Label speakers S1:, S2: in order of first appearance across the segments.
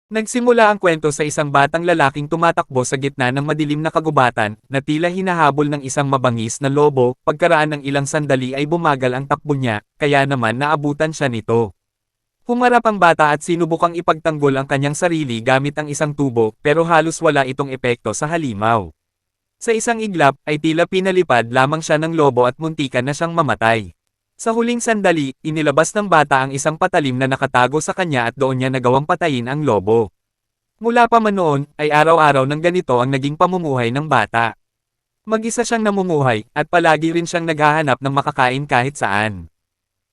S1: Nagsimula ang kwento sa isang batang lalaking tumatakbo sa gitna ng madilim na kagubatan, na tila hinahabol ng isang mabangis na lobo. Pagkaraan ng ilang sandali ay bumagal ang takbo niya, kaya naman naabutan siya nito. Humarap ang bata at sinubukang ipagtanggol ang kanyang sarili gamit ang isang tubo, pero halos wala itong epekto sa halimaw. Sa isang iglap, ay tila pinalipad lamang siya ng lobo at muntikan na siyang mamatay. Sa huling sandali, inilabas ng bata ang isang patalim na nakatago sa kanya at doon niya nagawang patayin ang lobo. Mula pa man noon, ay araw-araw ng ganito ang naging pamumuhay ng bata. Mag-isa siyang namumuhay, at palagi rin siyang naghahanap ng makakain kahit saan.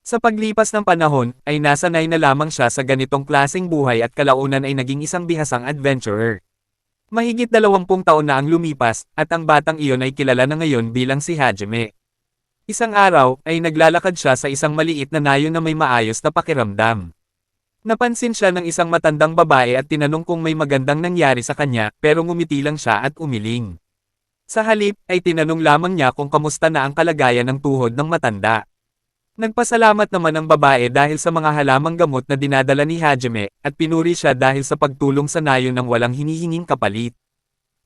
S1: Sa paglipas ng panahon, ay nasanay na lamang siya sa ganitong klaseng buhay at kalaunan ay naging isang bihasang adventurer. Mahigit 20 taon na ang lumipas, at ang batang iyon ay kilala na ngayon bilang si Hajime. Isang araw, ay naglalakad siya sa isang maliit na nayon na may maayos na pakiramdam. Napansin siya ng isang matandang babae at tinanong kung may magandang nangyari sa kanya, pero ngumiti lang siya at umiling. Sa halip, ay tinanong lamang niya kung kamusta na ang kalagayan ng tuhod ng matanda. Nagpasalamat naman ang babae dahil sa mga halamang gamot na dinadala ni Hajime, at pinuri siya dahil sa pagtulong sa nayon ng walang hinihinging kapalit.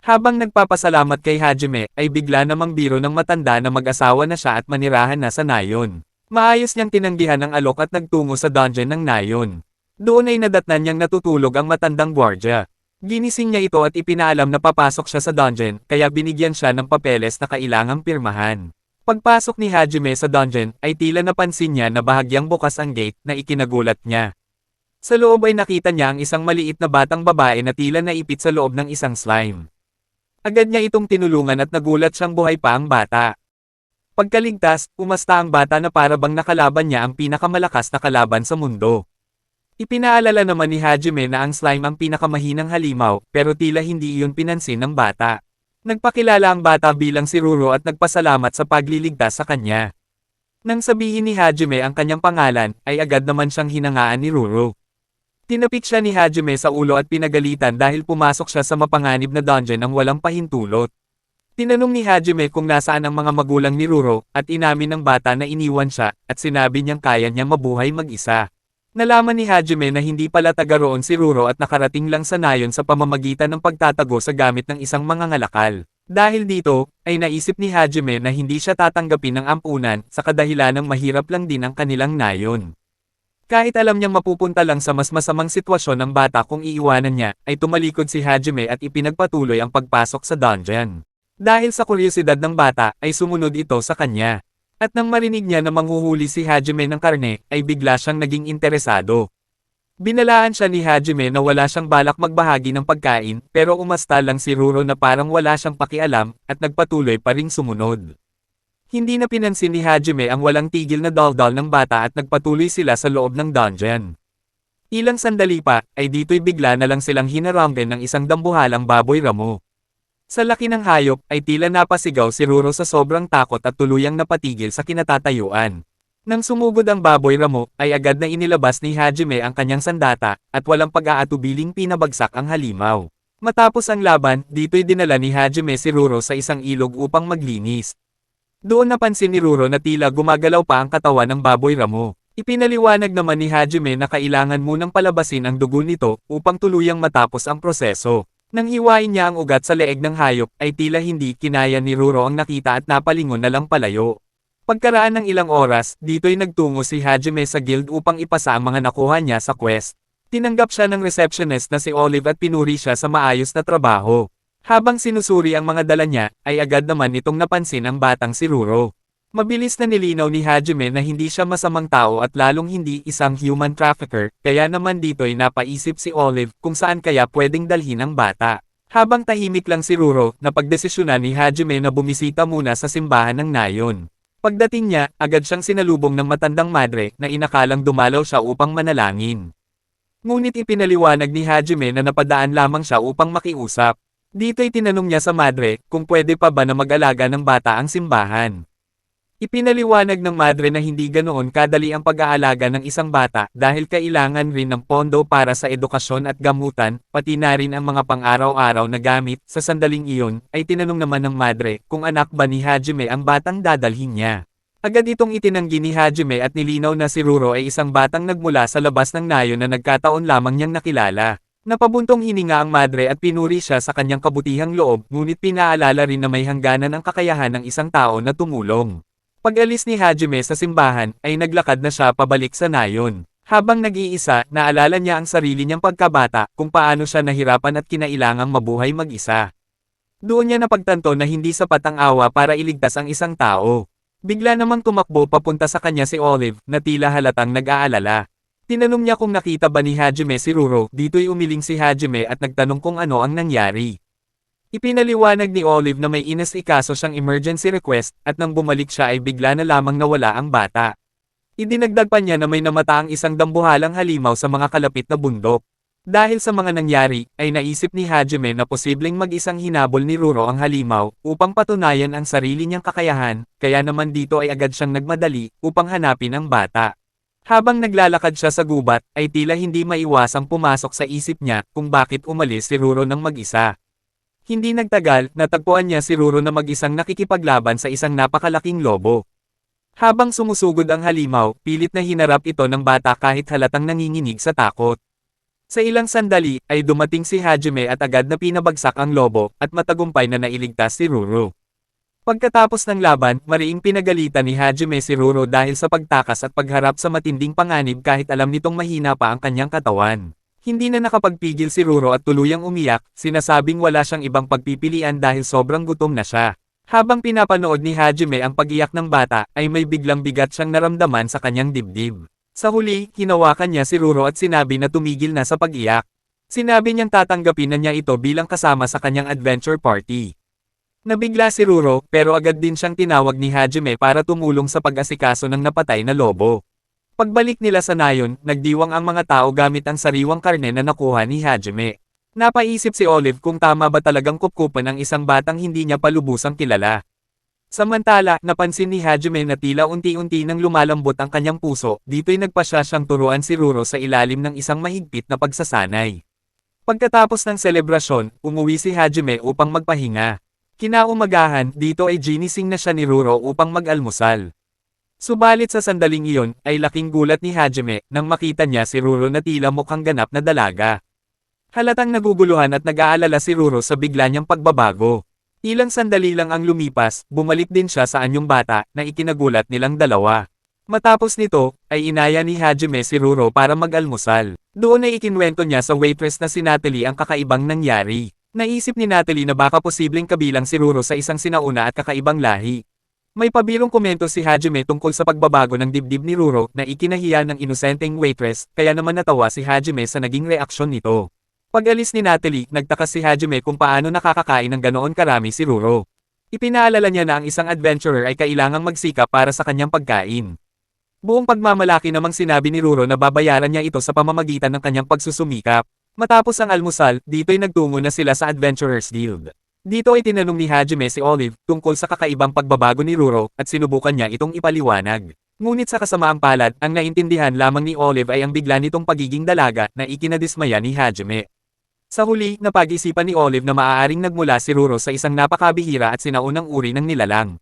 S1: Habang nagpapasalamat kay Hajime, ay bigla namang biro ng matanda na mag-asawa na siya at manirahan na sa nayon. Maayos niyang tinanggihan ang alok at nagtungo sa dungeon ng nayon. Doon ay nadatnan niyang natutulog ang matandang gwardya. Ginising niya ito at ipinaalam na papasok siya sa dungeon, kaya binigyan siya ng papeles na kailangang pirmahan. Pagpasok ni Hajime sa dungeon, ay tila napansin niya na bahagyang bukas ang gate na ikinagulat niya. Sa loob ay nakita niya ang isang maliit na batang babae na tila naipit sa loob ng isang slime. Agad niya itong tinulungan at nagulat siyang buhay pa ang bata. Pagkaligtas, umasta ang bata na para bang nakalaban niya ang pinakamalakas na kalaban sa mundo. Ipinaalala naman ni Hajime na ang slime ang pinakamahinang halimaw, pero tila hindi iyon pinansin ng bata. Nagpakilala ang bata bilang si Ruro at nagpasalamat sa pagliligtas sa kanya. Nang sabihin ni Hajime ang kanyang pangalan, ay agad naman siyang hinangaan ni Ruro. Tinapik siya ni Hajime sa ulo at pinagalitan dahil pumasok siya sa mapanganib na dungeon ng walang pahintulot. Tinanong ni Hajime kung nasaan ang mga magulang ni Ruro, at inamin ng bata na iniwan siya, at sinabi niyang kaya niyang mabuhay mag-isa. Nalaman ni Hajime na hindi pala taga roon si Ruro at nakarating lang sa nayon sa pamamagitan ng pagtatago sa gamit ng isang mangangalakal. Dahil dito, ay naisip ni Hajime na hindi siya tatanggapin ng ampunan, sa kadahilan ng mahirap lang din ang kanilang nayon. Kahit alam niyang mapupunta lang sa mas masamang sitwasyon ng bata kung iiwanan niya, ay tumalikod si Hajime at ipinagpatuloy ang pagpasok sa dungeon. Dahil sa kuryosidad ng bata, ay sumunod ito sa kanya. At nang marinig niya na manghuhuli si Hajime ng karne, ay bigla siyang naging interesado. Binalaan siya ni Hajime na wala siyang balak magbahagi ng pagkain, pero umasta lang si Ruro na parang wala siyang pakialam, at nagpatuloy pa ring sumunod. Hindi na pinansin ni Hajime ang walang tigil na daldal ng bata at nagpatuloy sila sa loob ng dungeon. Ilang sandali pa, ay dito'y bigla na lang silang hinaranggan ng isang dambuhalang baboy ramo. Sa laki ng hayop, ay tila napasigaw si Ruro sa sobrang takot at tuluyang napatigil sa kinatatayuan. Nang sumugod ang baboy ramo, ay agad na inilabas ni Hajime ang kanyang sandata, at walang pag-aatubiling pinabagsak ang halimaw. Matapos ang laban, dito'y dinala ni Hajime si Ruro sa isang ilog upang maglinis. Doon napansin ni Ruro na tila gumagalaw pa ang katawan ng baboy ramo. Ipinaliwanag naman ni Hajime na kailangan munang palabasin ang dugo nito, upang tuluyang matapos ang proseso. Nang hiwain niya ang ugat sa leeg ng hayop, ay tila hindi kinaya ni Ruro ang nakita at napalingon na lang palayo. Pagkaraan ng ilang oras, dito'y nagtungo si Hajime sa guild upang ipasa ang mga nakuha niya sa quest. Tinanggap siya ng receptionist na si Olive at pinuri siya sa maayos na trabaho. Habang sinusuri ang mga dala niya, ay agad naman itong napansin ang batang si Ruro. Mabilis na nilinaw ni Hajime na hindi siya masamang tao at lalong hindi isang human trafficker, kaya naman dito'y napaisip si Olive kung saan kaya pwedeng dalhin ang bata. Habang tahimik lang si Ruro, napagdesisyonan ni Hajime na bumisita muna sa simbahan ng nayon. Pagdating niya, agad siyang sinalubong ng matandang madre na inakalang dumalaw siya upang manalangin. Ngunit ipinaliwanag ni Hajime na napadaan lamang siya upang makiusap. Dito'y tinanong niya sa madre kung pwede pa ba na mag-alaga ng bata ang simbahan. Ipinaliwanag ng madre na hindi ganoon kadali ang pag-aalaga ng isang bata dahil kailangan rin ng pondo para sa edukasyon at gamutan, pati na rin ang mga pang-araw-araw na gamit. Sa sandaling iyon, ay tinanong naman ng madre kung anak ba ni Hajime ang batang dadalhin niya. Agad itong itinanggi ni Hajime at nilinaw na si Ruro ay isang batang nagmula sa labas ng nayon na nagkataon lamang niyang nakilala. Napabuntong hininga ang madre at pinuri siya sa kanyang kabutihang loob, ngunit pinaalala rin na may hangganan ang kakayahan ng isang tao na tumulong. Pag-alis ni Hajime sa simbahan, ay naglakad na siya pabalik sa nayon. Habang nag-iisa, naalala niya ang sarili niyang pagkabata, kung paano siya nahirapan at kinailangang mabuhay mag-isa. Doon niya napagtanto na hindi sapat ang awa para iligtas ang isang tao. Bigla namang tumakbo papunta sa kanya si Olive, na tila halatang nag-aalala. Tinanong niya kung nakita ba ni Hajime si Ruro, dito'y umiling si Hajime at nagtanong kung ano ang nangyari. Ipinaliwanag ni Olive na may inasikaso siyang emergency request, at nang bumalik siya ay bigla na lamang nawala ang bata. Idinagdag pa niya na may namata ang isang dambuhalang halimaw sa mga kalapit na bundok. Dahil sa mga nangyari, ay naisip ni Hajime na posibleng mag-isang hinabol ni Ruro ang halimaw, upang patunayan ang sarili niyang kakayahan, kaya naman dito ay agad siyang nagmadali, upang hanapin ang bata. Habang naglalakad siya sa gubat, ay tila hindi maiwasang pumasok sa isip niya kung bakit umalis si Ruro ng mag-isa. Hindi nagtagal, natagpuan niya si Ruro na mag-isang nakikipaglaban sa isang napakalaking lobo. Habang sumusugod ang halimaw, pilit na hinarap ito ng bata kahit halatang nanginginig sa takot. Sa ilang sandali, ay dumating si Hajime at agad na pinabagsak ang lobo, at matagumpay na nailigtas si Ruro. Pagkatapos ng laban, mariing pinagalitan ni Hajime si Ruro dahil sa pagtakas at pagharap sa matinding panganib kahit alam nitong mahina pa ang kanyang katawan. Hindi na nakapagpigil si Ruro at tuluyang umiyak, sinasabing wala siyang ibang pagpipilian dahil sobrang gutom na siya. Habang pinapanood ni Hajime ang pag-iyak ng bata, ay may biglang bigat siyang naramdaman sa kanyang dibdib. Sa huli, hinawakan niya si Ruro at sinabi na tumigil na sa pag-iyak. Sinabi niyang tatanggapin na niya ito bilang kasama sa kanyang adventure party. Nabigla si Ruro, pero agad din siyang tinawag ni Hajime para tumulong sa pag-asikaso ng napatay na lobo. Pagbalik nila sa nayon, nagdiwang ang mga tao gamit ang sariwang karne na nakuha ni Hajime. Napaisip si Olive kung tama ba talagang kupkupan ang isang batang hindi niya palubusang kilala. Samantala, napansin ni Hajime na tila unti-unti nang lumalambot ang kanyang puso, dito'y nagpasya siyang turuan si Ruro sa ilalim ng isang mahigpit na pagsasanay. Pagkatapos ng selebrasyon, umuwi si Hajime upang magpahinga. Kinaumagahan, dito ay ginising na siya ni Ruro upang mag-almusal. Subalit sa sandaling iyon, ay laking gulat ni Hajime nang makita niya si Ruro na tila mukhang ganap na dalaga. Halatang naguguluhan at nag-aalala si Ruro sa bigla niyang pagbabago. Ilang sandali lang ang lumipas, bumalik din siya sa anyong bata na ikinagulat nilang dalawa. Matapos nito, ay inaya ni Hajime si Ruro para mag-almusal. Doon ay ikinwento niya sa waitress na si Natalie ang kakaibang nangyari. Naisip ni Natalie na baka posibleng kabilang si Ruro sa isang sinauna at kakaibang lahi. May pabirong komento si Hajime tungkol sa pagbabago ng dibdib ni Ruro na ikinahiya ng inosenteng waitress, kaya naman natawa si Hajime sa naging reaksyon nito. Pag-alis ni Natalie, nagtaka si Hajime kung paano nakakakain ng ganoon karami si Ruro. Ipinaalala niya na ang isang adventurer ay kailangang magsikap para sa kanyang pagkain. Buong pagmamalaki namang sinabi ni Ruro na babayaran niya ito sa pamamagitan ng kanyang pagsusumikap. Matapos ang almusal, dito'y nagtungo na sila sa Adventurers Guild. Dito ay tinanong ni Hajime si Olive tungkol sa kakaibang pagbabago ni Ruro at sinubukan niya itong ipaliwanag. Ngunit sa kasamaang palad, ang naintindihan lamang ni Olive ay ang bigla nitong pagiging dalaga na ikinadismaya ni Hajime. Sa huli, napag-isipan ni Olive na maaaring nagmula si Ruro sa isang napakabihira at sinaunang uri ng nilalang.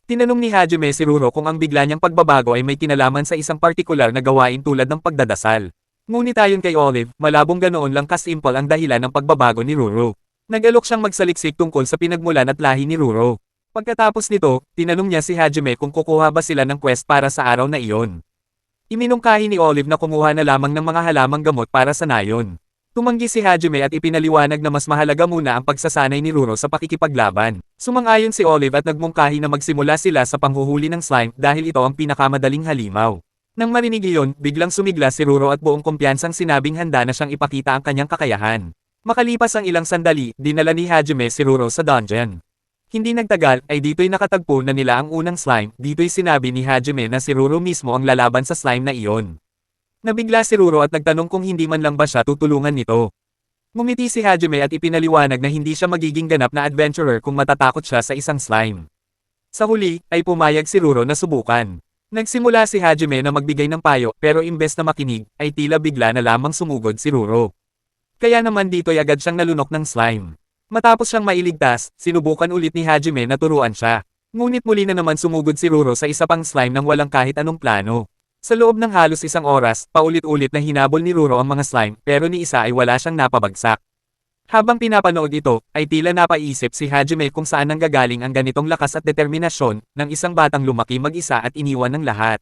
S1: Tinanong ni Hajime si Ruro kung ang bigla niyang pagbabago ay may kinalaman sa isang partikular na gawain tulad ng pagdadasal. Ngunit ayon kay Olive, malabong ganoon lang kasimple ang dahilan ng pagbabago ni Ruro. Nag-alok siyang magsaliksik tungkol sa pinagmulan at lahi ni Ruro. Pagkatapos nito, tinanong niya si Hajime kung kukuha ba sila ng quest para sa araw na iyon. Iminungkahi ni Olive na kumuha na lamang ng mga halamang gamot para sa nayon. Tumanggi si Hajime at ipinaliwanag na mas mahalaga muna ang pagsasanay ni Ruro sa pakikipaglaban. Sumang-ayon si Olive at nagmungkahi na magsimula sila sa panghuhuli ng slime dahil ito ang pinakamadaling halimaw. Nang marinig iyon, biglang sumigla si Ruro at buong kumpiyansang sinabing handa na siyang ipakita ang kanyang kakayahan. Makalipas ang ilang sandali, dinala ni Hajime si Ruro sa dungeon. Hindi nagtagal, ay dito'y nakatagpo na nila ang unang slime, dito'y sinabi ni Hajime na si Ruro mismo ang lalaban sa slime na iyon. Nabigla si Ruro at nagtanong kung hindi man lang ba siya tutulungan nito. Ngumiti si Hajime at ipinaliwanag na hindi siya magiging ganap na adventurer kung matatakot siya sa isang slime. Sa huli, ay pumayag si Ruro na subukan. Nagsimula si Hajime na magbigay ng payo pero imbes na makinig, ay tila bigla na lamang sumugod si Ruro. Kaya naman dito'y agad siyang nalunok ng slime. Matapos siyang mailigtas, sinubukan ulit ni Hajime na turuan siya. Ngunit muli na naman sumugod si Ruro sa isa pang slime nang walang kahit anong plano. Sa loob ng halos isang oras, paulit-ulit na hinabol ni Ruro ang mga slime, pero ni isa ay wala siyang napabagsak. Habang pinapanood ito, ay tila napaisip si Hajime kung saan nanggagaling ang ganitong lakas at determinasyon ng isang batang lumaki mag-isa at iniwan ng lahat.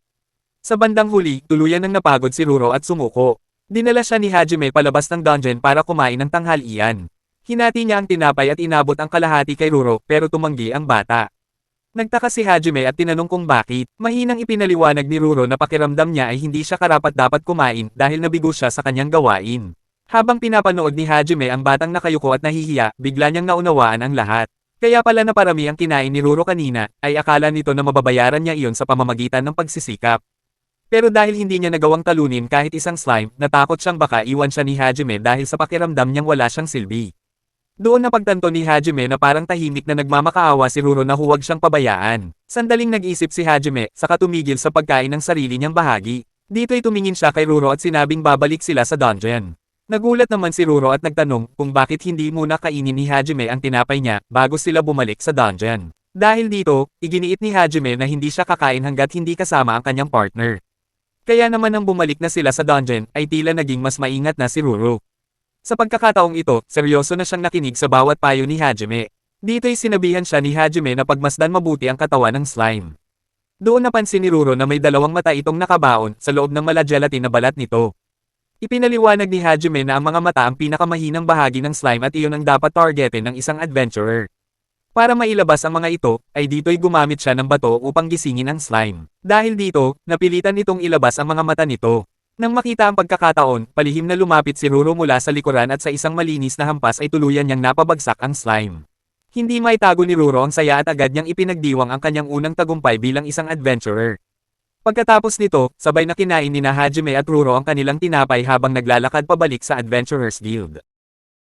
S1: Sa bandang huli, tuluyan nang napagod si Ruro at sumuko. Dinala siya ni Hajime palabas ng dungeon para kumain ng tanghalian. Hinati niya ang tinapay at inabot ang kalahati kay Ruro pero tumanggi ang bata. Nagtaka si Hajime at tinanong kung bakit. Mahinang ipinaliwanag ni Ruro na pakiramdam niya ay hindi siya karapat-dapat kumain dahil nabigo siya sa kanyang gawain. Habang pinapanood ni Hajime ang batang nakayuko at nahihiya, bigla niyang naunawaan ang lahat. Kaya pala naparami ang kinain ni Ruro kanina, ay akala nito na mababayaran niya iyon sa pamamagitan ng pagsisikap. Pero dahil hindi niya nagawang talunin kahit isang slime, natakot siyang baka iwan siya ni Hajime dahil sa pakiramdam niyang wala siyang silbi. Doon napagtanto ni Hajime na parang tahimik na nagmamakaawa si Ruro na huwag siyang pabayaan. Sandaling nag-isip si Hajime, saka tumigil sa pagkain ng sarili niyang bahagi. Dito'y tumingin siya kay Ruro at sinabing babalik sila sa dungeon. Nagulat naman si Ruro at nagtanong kung bakit hindi muna kainin ni Hajime ang tinapay niya bago sila bumalik sa dungeon. Dahil dito, iginiit ni Hajime na hindi siya kakain hanggat hindi kasama ang kanyang partner. Kaya naman nang bumalik na sila sa dungeon ay tila naging mas maingat na si Ruro. Sa pagkakataong ito, seryoso na siyang nakinig sa bawat payo ni Hajime. Dito'y sinabihan siya ni Hajime na pagmasdan mabuti ang katawan ng slime. Doon napansin ni Ruro na may dalawang mata itong nakabaon sa loob ng mala-gelatin na balat nito. Ipinaliwanag ni Hajime na ang mga mata ang pinakamahinang bahagi ng slime at iyon ang dapat targetin ng isang adventurer. Para mailabas ang mga ito, ay dito'y gumamit siya ng bato upang gisingin ang slime. Dahil dito, napilitan nitong ilabas ang mga mata nito. Nang makita ang pagkakataon, palihim na lumapit si Ruro mula sa likuran at sa isang malinis na hampas ay tuluyan niyang napabagsak ang slime. Hindi maitago ni Ruro ang saya at agad niyang ipinagdiwang ang kanyang unang tagumpay bilang isang adventurer. Pagkatapos nito, sabay na kinain ni Hajime at Ruro ang kanilang tinapay habang naglalakad pabalik sa Adventurers Guild.